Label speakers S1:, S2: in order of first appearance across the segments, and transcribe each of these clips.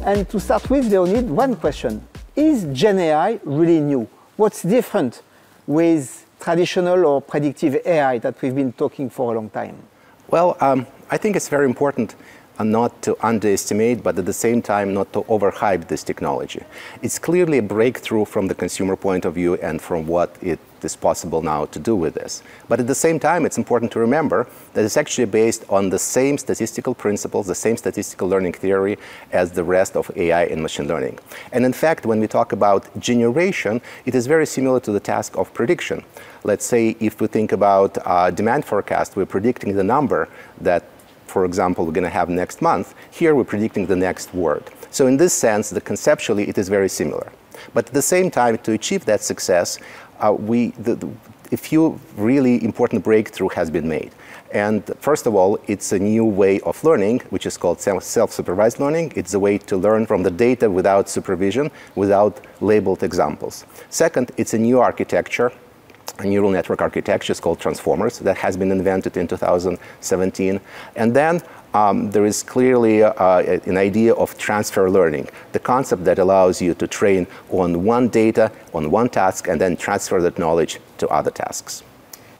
S1: And to start with, Leonid, one question. Is GenAI really new? What's different with traditional or predictive AI that we've been talking for a long time?
S2: Well, I think it's very important not to underestimate, but at the same time not to overhype this technology. It's clearly a breakthrough from the consumer point of view and from what it is possible now to do with this. But at the same time, it's important to remember that it's actually based on the same statistical principles, the same statistical learning theory as the rest of AI and machine learning. And in fact, when we talk about generation, it is very similar to the task of prediction. Let's say if we think about demand forecast, we're predicting the number that, for example, we're going to have next month. Here we're predicting the next word. So in this sense, conceptually, it is very similar. But at the same time, to achieve that success, a few really important breakthroughs has been made. And first of all, it's a new way of learning, which is called self-supervised learning. It's a way to learn from the data without supervision, without labeled examples. Second, it's a new architecture. A neural network architecture is called transformers that has been invented in 2017. And then there is clearly an idea of transfer learning, the concept that allows you to train on one data, on one task, and then transfer that knowledge to other tasks.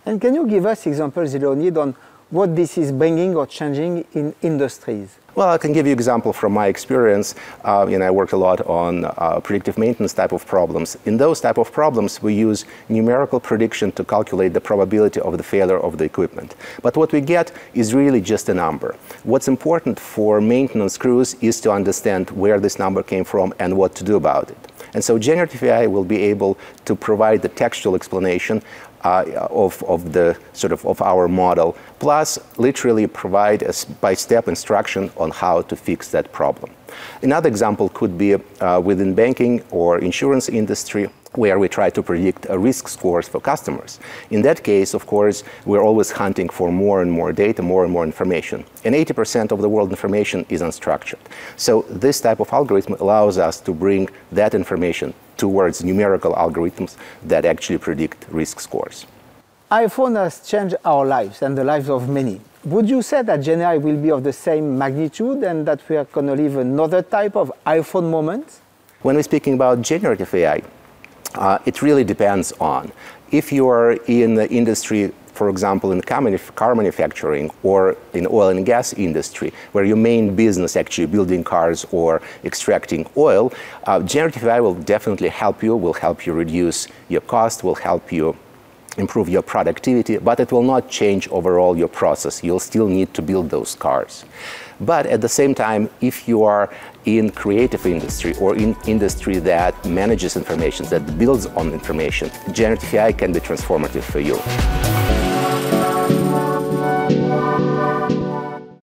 S1: And can you give us examples, Leonid, on what this is bringing or changing in industries?
S2: Well, I can give you an example from my experience. I worked a lot on predictive maintenance type of problems. In those type of problems, we use numerical prediction to calculate the probability of the failure of the equipment. But what we get is really just a number. What's important for maintenance crews is to understand where this number came from and what to do about it. And so generative AI will be able to provide the textual explanation of our model, plus literally provide a step-by-step instruction on how to fix that problem. Another example could be within banking or insurance industry, where we try to predict risk scores for customers. In that case, of course, we're always hunting for more and more data, more and more information. And 80% of the world information is unstructured. So this type of algorithm allows us to bring that information towards numerical algorithms that actually predict risk scores.
S1: iPhone has changed our lives and the lives of many. Would you say that GenAI will be of the same magnitude and that we are going to live another type of iPhone moment?
S2: When we're speaking about generative AI, it really depends on if you are in the industry, for example, in car manufacturing or in oil and gas industry, where your main business actually building cars or extracting oil, generative AI will definitely help you, reduce your cost, will help you improve your productivity, but it will not change overall your process. You'll still need to build those cars. But at the same time, if you are in creative industry or in industry that manages information, that builds on information, generative AI can be transformative for you.